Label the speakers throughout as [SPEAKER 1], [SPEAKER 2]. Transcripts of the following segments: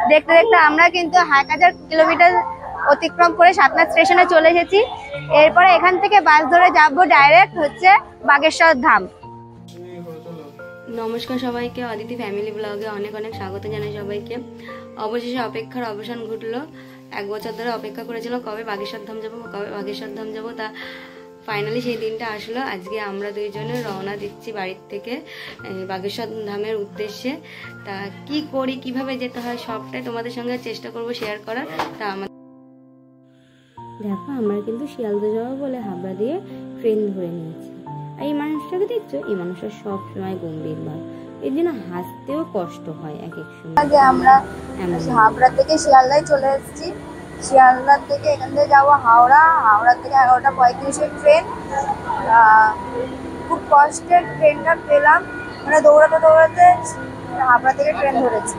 [SPEAKER 1] দেখতে দেখতে আমরা কিন্তু 1000 কিলোমিটার অতিক্রম করে সাতনাথ স্টেশনে চলে এসেছি। এরপরে এখান থেকে বাস ধরে যাব ডাইরেক্ট হচ্ছে বাগেশ্বর ধাম।
[SPEAKER 2] নমস্কার সবাইকে, অদিতি ফ্যামিলি ব্লগে অনেক অনেক স্বাগত জানাই সবাইকে। অবশেষে অপেক্ষার অবসান ঘটলো। 1 বছর ধরে অপেক্ষা করেছিলাম কবে বাগেশ্বর ধাম যাবো, তা ফাইনালি সেই দিনটা আসলো। আজকে আমরা দুইজনে রওনা দিচ্ছি বাড়ির থেকে বাগেশ্বর ধামের উদ্দেশ্যে। তা কি করি, কিভাবে যেতে হয় সবটাই তোমাদের সঙ্গে চেষ্টা করব শেয়ার করার। তা দেখো, আমরা কিন্তু শিয়ালদা যাবো বলে হাবড়া দিয়ে ট্রেন ধরে নিয়েছি। আর এই মানুষটাকে দেখছো, এই মানুষটা সব সময় গম্ভীর ভাব, এর জন্য হাসতেও কষ্ট হয় এক এক সময়।
[SPEAKER 1] আগে আমরা হাবড়া থেকে শিয়ালদায় চলে এসেছি। শিয়ালদা থেকে এখান থেকে যাবো হাওড়া। হাওড়া থেকে 11:35-এর ট্রেন। খুব কষ্টের ট্রেনটা পেলাম, মানে দৌড়াতে দৌড়াতে হাবড়া থেকে ট্রেন ধরেছি।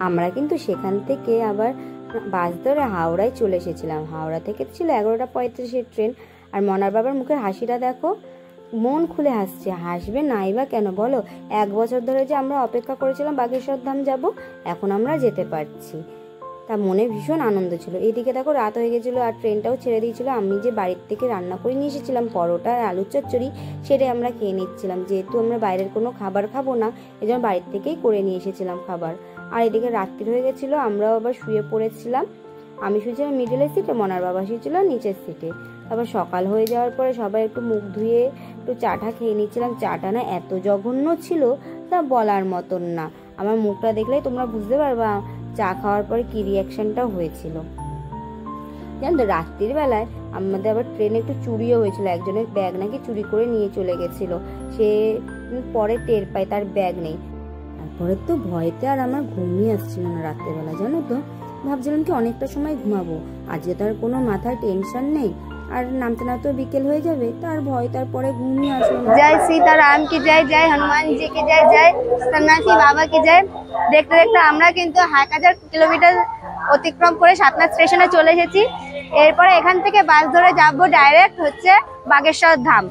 [SPEAKER 2] আমরা কিন্তু সেখান থেকে আবার বাস ধরে হাওড়ায় চলে এসেছিলাম। হাওড়া থেকে ছিল 11:35-এর ট্রেন। আর মনার বাবার মুখের হাসিটা দেখো, মন খুলে হাসছে। হাসবে নাই বা কেন বলো? 1 বছর ধরে যে আমরা অপেক্ষা করেছিলাম বাগেশ্বর ধাম যাব, এখন আমরা যেতে পারছি। তা মনে ভীষণ আনন্দ ছিল। এদিকে দেখো রাত হয়ে গেছিলো আর ট্রেনটাও ছেড়ে দিয়েছিল। আমি যে বাড়ির থেকে রান্না করে নিয়ে এসেছিলাম পরোটা আর আলুর চচ্চড়ি, সেটাই আমরা খেয়ে নিচ্ছিলাম। যেহেতু আমরা বাইরের কোনো খাবার খাবো না, এই জন্য বাড়ির থেকেই করে নিয়ে এসেছিলাম খাবার। আর এদিকে রাত্রি হয়ে গেছিলো, আমরাও আবার শুয়ে পড়েছিলাম। আমি শুয়েছিলাম মিডলের সিটে, মনার বাবা শুয়েছিল নিচের সিটে। তারপর সকাল হয়ে যাওয়ার পরে সবাই একটু মুখ ধুয়ে একটু চাটা খেয়ে নিচ্ছিলাম। চাটা না এত জঘন্য ছিল, তা বলার মতন না। আমার মুখটা দেখলেই তোমরা বুঝতে পারবা চা খাওয়ার পরে কি রিয়াকশনটা হয়েছিল। জানো তো, রাত্রির বেলায় আমাদের আবার ট্রেনে একটু চুরিও হয়েছিল। একজনের ব্যাগ নাকি চুরি করে নিয়ে চলে গেছিল। সে পরে টের পায় তার ব্যাগ নেই। তারপরে তো ভয়তে আর আমার ঘুমিয়ে আসছিল না রাত্রেবেলা। জানো তো, ভাবছিলাম কি অনেকটা সময় ঘুমাবো, আজকে তার কোনো মাথায় টেনশন নেই, আর নামতে নামতে বিকেল হয়ে যাবে, তার ভয়। তারপরে ঘুমিয়ে আসলো না।
[SPEAKER 1] জয় সীতারাম কি জয়, জয় হনুমান জি কি জয়, জয় সন্ন্যাসী বাবা কি জয়। দেখতে দেখতে আমরা কিন্তু 1000 কিলোমিটার অতিক্রম করে সাতনাথ স্টেশনে চলে এসেছি। এরপরে এখান থেকে বাস ধরে যাব ডাইরেক্ট হচ্ছে বাগেশ্বর ধাম।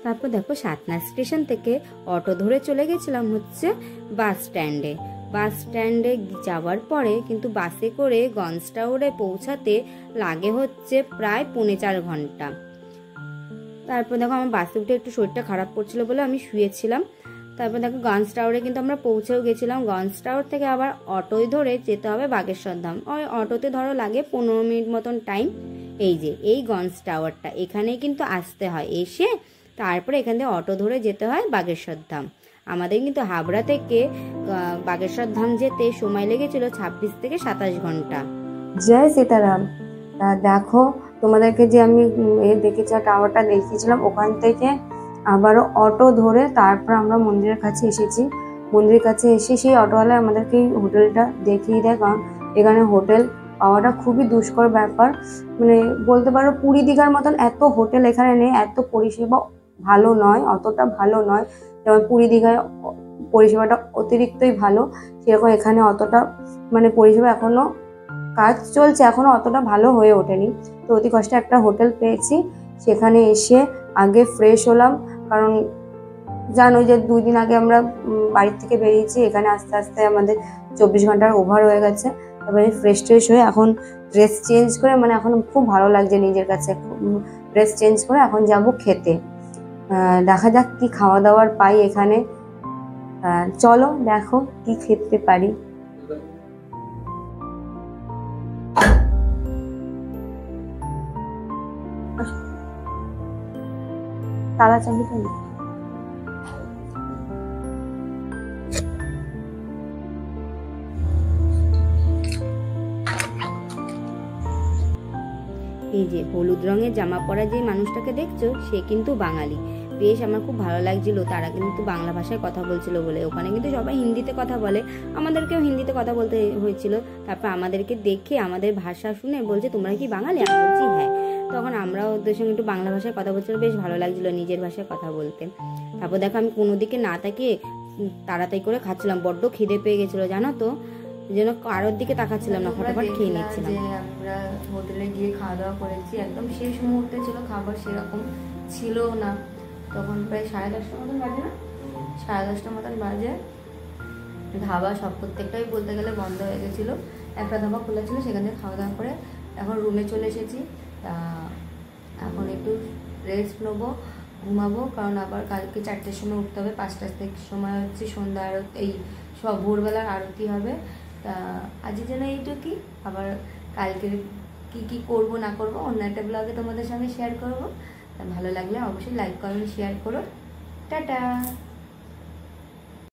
[SPEAKER 2] তারপর দেখো, সাতনাথ স্টেশন থেকে অটো ধরে চলে গেছিলাম হচ্ছে বাস স্ট্যান্ডে। বাস স্ট্যান্ডে যাওয়ার পরে কিন্তু বাসে করে গঞ্জ টাওয়ারে পৌঁছাতে লাগে হচ্ছে প্রায় 4.25 ঘন্টা। তারপর দেখো, আমার বাসে উঠে একটু শরীরটা খারাপ করছিল বলে আমি শুয়েছিলাম। তারপর দেখো, গঞ্জ টাওয়ারে কিন্তু আমরা পৌঁছেও গেছিলাম। গঞ্জ টাওয়ার থেকে আবার অটোয় ধরে যেতে হবে বাগেশ্বর ধাম। ওই অটোতে ধরো লাগে 15 মিনিট মতন টাইম। এই যে এই গঞ্জ টাওয়ারটা, এখানেই কিন্তু আসতে হয়। এসে তারপরে এখান থেকে অটো ধরে যেতে হয় বাগেশ্বর ধাম। আমাদের কিন্তু হাবড়া থেকে বাগেশ্বর ধাম যেতে সময় লেগেছিল 26 থেকে 27 ঘন্টা।
[SPEAKER 3] জয় সীতারাম। দেখো, তোমাদেরকে যে আমি দেখেছি টাওয়ারটা দেখিয়েছিলাম, ওখান থেকে আবারও অটো ধরে তারপর আমরা মন্দিরের কাছে এসেছি। মন্দিরের কাছে এসে সেই অটোওয়ালা আমাদেরকে এই হোটেলটা দেখিয়ে দেয়, কারণ এখানে হোটেল পাওয়াটা খুবই দুষ্কর ব্যাপার। মানে বলতে পারো পুরী দীঘার মতন এত হোটেল এখানে নেই, এত পরিষেবা ভালো নয়, অতটা ভালো নয়। যেমন পুরী দীঘায় পরিষেবাটা অতিরিক্তই ভালো, সেরকম এখানে অতটা মানে পরিষেবা এখনো কাজ চলছে, এখনো অতটা ভালো হয়ে ওঠেনি। তো অতি কষ্টে একটা হোটেল পেয়েছি, সেখানে এসে আগে ফ্রেশ হলাম। কারণ জানো যে 2 দিন আগে আমরা বাড়ির থেকে বেরিয়েছি, এখানে আস্তে আস্তে আমাদের 24 ঘন্টার ওভার হয়ে গেছে। তারপরে ফ্রেশ ট্রেশ হয়ে এখন ড্রেস চেঞ্জ করে, মানে এখন খুব ভালো লাগছে নিজের কাছে। ড্রেস চেঞ্জ করে এখন যাব খেতে। দেখা যাক কি খাওয়া দাওয়ার পাই এখানে। চলো দেখো কি খেতে পারি। তালা চাবি তো
[SPEAKER 2] এই যে হলুদ রঙের জামা পরা যে মানুষটাকে দেখছো, সে কিন্তু বাঙালি। বেশ আমার খুব ভালো লাগছিল। তারা কিন্তু বাংলা ভাষায় কথা বলছিল বলে, ওখানে কিন্তু সবাই হিন্দিতে কথা বলে, আমাদেরকেও হিন্দিতে কথা বলতে হয়েছিল। তারপর আমাদেরকে দেখে আমাদের ভাষা শুনে বলছে, তোমরা কি বাঙালি? আমি বলছি হ্যাঁ। তখন আমরাও ওদের সঙ্গে একটু বাংলা ভাষায় কথা বলছিলাম, বেশ ভালো লাগছিল নিজের ভাষায় কথা বলতে। তারপর দেখো, আমি কোনো দিকে না তাকিয়ে তাড়াতাড়ি করে খাচ্ছিলাম, বড্ড খিদে পেয়ে গেছিলো জানো তো, যেন কারোর দিকে তাকাচ্ছিলাম না, ফটাফট খেয়ে নিচ্ছিলাম। আমরা হোটেলে গিয়ে খাওয়া দাওয়া করেছি, একদম শেষ মুহূর্তে ছিল, খাবার সেরকম ছিল না। তখন প্রায় 10:30 মতন বাজে, না 10:30 মতন বাজে। ধাবা সব প্রত্যেকটাই বলতে গেলে বন্ধ হয়ে গেছিলো, একটা ধাবা খোলা ছিল, সেখান থেকে খাওয়া দাওয়া করে এখন রুমে চলে এসেছি। তা এখন একটু রেস্ট নেবো, ঘুমাবো, কারণ আবার কালকে 4টের সময় উঠতে হবে, 5টার থেকে সময় হচ্ছে সন্ধ্যা আরতি, এই সব ভোরবেলার আরতি হবে। তা আজকের জন্য এইটুকুই, আবার কালকে কি কি করব না করব অন্য একটা ব্লগে তোমাদের সঙ্গে শেয়ার করব। তা ভালো লাগলে অবশ্যই লাইক কমেন্ট শেয়ার করো। টাটা।